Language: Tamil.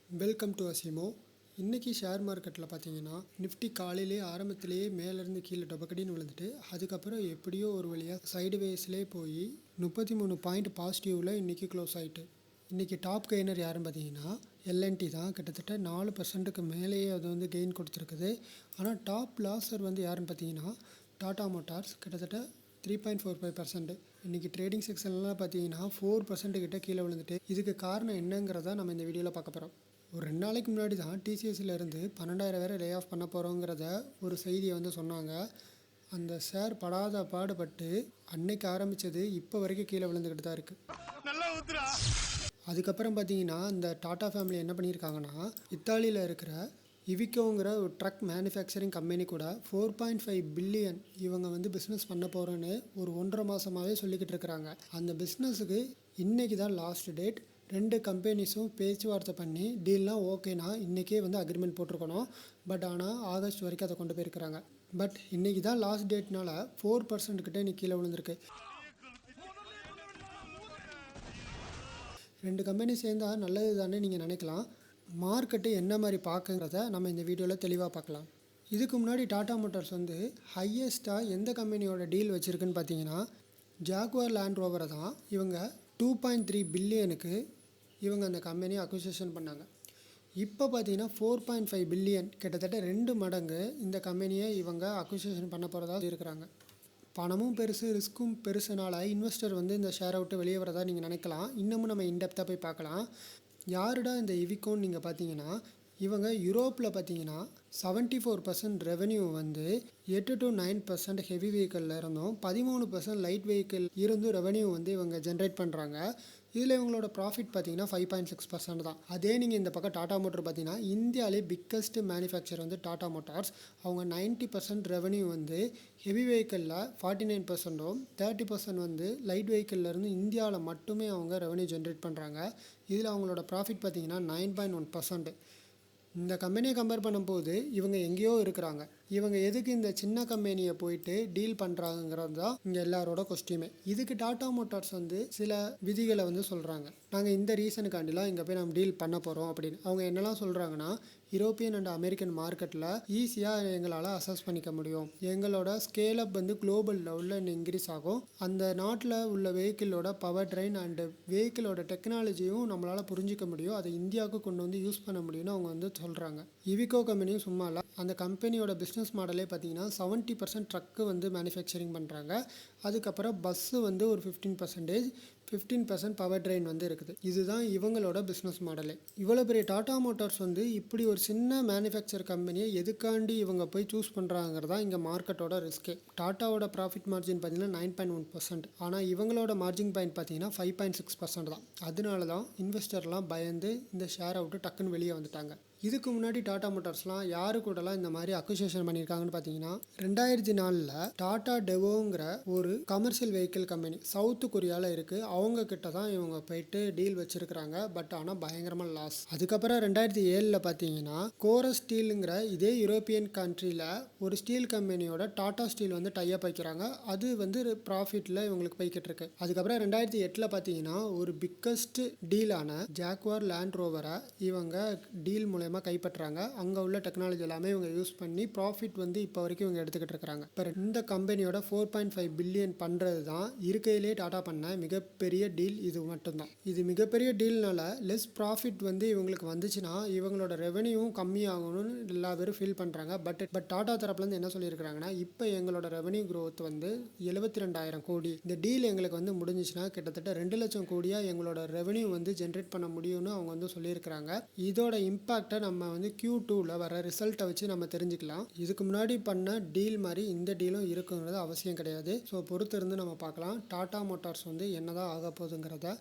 Welcome to அசிமோ. இன்றைக்கி ஷேர் மார்க்கெட்டில் பார்த்தீங்கன்னா நிஃப்டி காலையிலே ஆரம்பத்திலேயே மேலேருந்து கீழே டொபக்கடின்னு விழுந்துட்டு அதுக்கப்புறம் எப்படியோ ஒரு வழியாக சைடு வேஸ்லேயே போய் 33 பாயிண்ட் பாசிட்டிவில் இன்றைக்கி க்ளோஸ் ஆகிட்டு. இன்றைக்கி டாப் கெய்னர் யாருன்னு பார்த்தீங்கன்னா எல்என்டி தான். கிட்டத்தட்ட 4% மேலேயே அது வந்து கெயின் கொடுத்துருக்குது. ஆனால் டாப் லாஸர் வந்து யாருன்னு பார்த்தீங்கன்னா டாடா மோட்டார்ஸ். கிட்டத்தட்ட 3.45%. இன்றைக்கி ட்ரேடிங் செக்ஷன்லாம் பார்த்தீங்கன்னா 4% கிட்ட கீழே விழுந்துட்டு. இதுக்கு காரணம் என்னங்கிறத நம்ம இந்த வீடியோவில் பார்க்க போகிறோம். ஒரு 2 நாளைக்கு முன்னாடி தான் டிசிஎஸ்லேருந்து 12,000 பேரை லே ஆஃப் பண்ண போகிறோங்கிறத ஒரு செய்தியை வந்து சொன்னாங்க. அந்த ஷேர் படாத பாடுபட்டு அன்னைக்கு ஆரம்பித்தது இப்போ வரைக்கும் கீழே விழுந்துக்கிட்டு தான் இருக்குது. அதுக்கப்புறம் பார்த்தீங்கன்னா இந்த டாடா ஃபேமிலி என்ன பண்ணியிருக்காங்கன்னா இத்தாலியில் இருக்கிற இவிக்கோங்கிற ஒரு ட்ரக் மேனுஃபேக்சரிங் கம்பெனி கூட 4.5 பில்லியன் இவங்க வந்து பிஸ்னஸ் பண்ண போகிறோன்னு ஒரு 1.5 மாதமாகவே சொல்லிக்கிட்டு இருக்கிறாங்க. அந்த பிஸ்னஸுக்கு இன்றைக்கி தான் லாஸ்ட் டேட். 2 கம்பெனிஸும் பேச்சுவார்த்தை பண்ணி டீல்லாம் ஓகேனா இன்றைக்கே வந்து அக்ரிமெண்ட் போட்டிருக்கணும். பட் ஆனால் ஆகஸ்ட் வரைக்கும் அதை கொண்டு போயிருக்கிறாங்க. பட் இன்றைக்கி தான் லாஸ்ட் டேட்னால 4% கிட்டே இன்றைக்கி கீழே விழுந்திருக்கு. 2 கம்பெனி சேர்ந்தால் நல்லது தானே நீங்கள் நினைக்கலாம். மார்க்கெட்டு என்ன மாதிரி பார்க்குறத நம்ம இந்த வீடியோவில் தெளிவாக பார்க்கலாம். இதுக்கு முன்னாடி டாடா மோட்டார்ஸ் வந்து ஹையஸ்ட்டாக எந்த கம்பெனியோட டீல் வச்சுருக்குன்னு பார்த்தீங்கன்னா ஜாகுவார் லேண்ட் ரோவரை தான். இவங்க 2.3 பில்லியனுக்கு இவங்க அந்த கம்பெனியை அக்விசிஷன் பண்ணாங்க. இப்போ பார்த்தீங்கன்னா 4.5 பில்லியன், கிட்டத்தட்ட 2 மடங்கு இந்த கம்பெனியை இவங்க அக்விசிஷன் பண்ண போகிறதா இருக்கிறாங்க. பணமும் பெருசு, ரிஸ்க்கும் பெருசுனால இன்வெஸ்டர் வந்து இந்த ஷேரை விட்டு வெளியே வரதா நீங்கள் நினைக்கலாம். இன்னமும் நம்ம இன்டெப்த்தாக போய் பார்க்கலாம். யாருடா இந்த இவிகோன்னு நீங்கள் பார்த்தீங்கன்னா இவங்க யூரோப்பில் பார்த்தீங்கன்னா 74% ரெவென்யூ வந்து 8 to 9% ஹெவி வெஹிக்கிளில் இருந்தும் 13% லைட் வெஹிக்கிள் இருந்தும் ரெவென்யூ வந்து இவங்க ஜென்ரேட் பண்ணுறாங்க. இதில் இவங்களோட ப்ராஃபிட் பார்த்தீங்கன்னா 5.6% தான். அதே நீங்கள் இந்த பக்கம் டாடா மோட்டர் பார்த்தீங்கன்னா இந்தியாவிலே பிக்கஸ்ட் மேனுஃபேக்சர் வந்து டாடா மோட்டார்ஸ். அவங்க 90% ரெவென்யூ வந்து ஹெவி வெஹிக்கிளில் 49%ம் 30% வந்து லைட் வெஹிக்கிள்லேருந்து இந்தியாவில் மட்டுமே அவங்க ரெவென்யூ ஜென்ரேட் பண்ணுறாங்க. இதில் அவங்களோட ப்ராஃபிட் பார்த்தீங்கன்னா 9.1%. இந்த கம்பெனியை கம்பேர் பண்ணும்போது இவங்க எங்கேயோ இருக்கிறாங்க. இவங்க எதுக்கு இந்த சின்ன கம்பெனியை போயிட்டு டீல் பண்ணுறாங்கிறது தான் இங்கே எல்லாரோட கொஸ்டியுமே. இதுக்கு டாடா மோட்டார்ஸ் வந்து சில விதிகளை வந்து சொல்கிறாங்க. நாங்கள் இந்த ரீசனுக்காண்டிலாம் இங்கே போய் நம்ம டீல் பண்ண போகிறோம் அப்படின்னு. அவங்க என்னெல்லாம் சொல்கிறாங்கன்னா யூரோப்பியன் அண்ட் அமெரிக்கன் மார்க்கெட்டில் ஈஸியாக எங்களால் அசஸ் பண்ணிக்க முடியும். எங்களோட ஸ்கேலப் வந்து குளோபல் லெவலில் இன்க்ரீஸ் ஆகும். அந்த நாட்டில் உள்ள வெஹிக்கிளோட பவர் ட்ரெயின் அண்டு வெஹிக்கிளோட டெக்னாலஜியும் நம்மளால் புரிஞ்சிக்க முடியும். அதை இந்தியாவுக்கு கொண்டு வந்து யூஸ் பண்ண முடியும்னு அவங்க வந்து சொல்கிறாங்க. இவிகோ கம்பெனியும் சும்மா இல்லை. அந்த கம்பெனியோட பிஸ்னஸ் மாடலே பார்த்தீங்கன்னா 70% ட்ரக்கு வந்து மேனுஃபேக்சரிங் பண்ணுறாங்க. அதுக்கப்புறம் பஸ்ஸு வந்து ஒரு 15% பவர் ட்ரெயின் வந்து இருக்குது. இதுதான் இவங்களோட பிஸ்னஸ் மாடலே. இவ்வளோ பெரிய டாடா மோட்டார்ஸ் வந்து இப்படி ஒரு சின்ன மேனுஃபேக்சர் கம்பெனியை எதுக்காண்டி இவங்க போய் சூஸ் பண்ணுறாங்கிறதா இங்கே மார்க்கெட்டோட ரிஸ்கே. டாட்டாவோட ப்ராஃபிட் மார்ஜின் பார்த்தீங்கன்னா 9.1%. ஆனால் இவங்களோட மார்ஜின் பாயிண்ட் பார்த்தீங்கன்னா 5.6% தான். அதனால தான் இன்வெஸ்டர்லாம் பயந்து இந்த ஷேரை விட்டு டக்குன்னு வெளியே வந்துட்டாங்க. இதுக்கு முன்னாடி டாடா மோட்டார்ஸ்லாம் யாரு கூடலாம் இந்த மாதிரி அக்விசிஷன் பண்ணியிருக்காங்கன்னு பார்த்தீங்கன்னா 2004 டாடா டெவோங்கிற ஒரு கமர்ஷியல் வெஹிக்கிள் கம்பெனி சவுத் கொரியாவில் இருக்குது. அவங்க கிட்ட தான் இவங்க போயிட்டு டீல் வச்சுருக்கிறாங்க. பட் ஆனால் பயங்கரமாக லாஸ். அதுக்கப்புறம் 2007 பார்த்தீங்கன்னா கோரஸ் ஸ்டீலுங்கிற இதே யூரோப்பியன் கண்ட்ரியில் ஒரு ஸ்டீல் கம்பெனியோட டாடா ஸ்டீல் வந்து டைப் வைக்கிறாங்க. அது வந்து ப்ராஃபிட்டில் இவங்களுக்கு போய்கிட்டு இருக்கு. அதுக்கப்புறம் 2008 பார்த்தீங்கன்னா ஒரு பிக்கஸ்ட் டீலான ஜாகுவார் லேண்ட் ரோவரை இவங்க டீல் மூலம் கைப்பற்றாங்க. அங்கே உள்ள டெக்னாலஜி எல்லாமே இவங்க யூஸ் பண்ணி ப்ராஃபிட் வந்து இப்போ வரைக்கும் இவங்க எடுத்துக்கிட்டு இருக்கிறாங்க. இப்போ இந்த கம்பெனியோட 4.5 பில்லியன் பண்ணுறது தான் இருக்கையிலே டாடா பண்ண மிகப்பெரிய டீல். இது மட்டும்தான். இது மிகப்பெரிய டீல்னால லெஸ் ப்ராஃபிட் வந்து இவங்களுக்கு வந்துச்சுன்னா இவங்களோட ரெவென்யூவும் கம்மியாகணும்னு எல்லா பேரும் ஃபீல் பண்ணுறாங்க. பட் டாடா தரப்புலேருந்து என்ன சொல்லியிருக்கிறாங்கன்னா இப்போ எங்களோட ரெவென்யூ க்ரோத் வந்து 72,000 கோடி. இந்த டீல் எங்களுக்கு வந்து முடிஞ்சிச்சுன்னா கிட்டத்தட்ட 2 லட்சம் கோடியாக எங்களோட ரெவென்யூ வந்து ஜென்ரேட் பண்ண முடியும்னு அவங்க வந்து சொல்லியிருக்கிறாங்க. இதோட இம்பாக்டை நம்ம வந்து Q2ல வர ரிசல்ட்டை வச்சு நம்ம தெரிஞ்சுக்கலாம். இதுக்கு முன்னாடி பண்ண டீல் மாதிரி இந்த டீலும் இருக்குங்கிறது அவசியம் கிடையாது. ஸோ பொறுத்து இருந்து நம்ம பார்க்கலாம் டாடா மோட்டார்ஸ் வந்து என்னதான் ஆக போகுதுங்கிறத.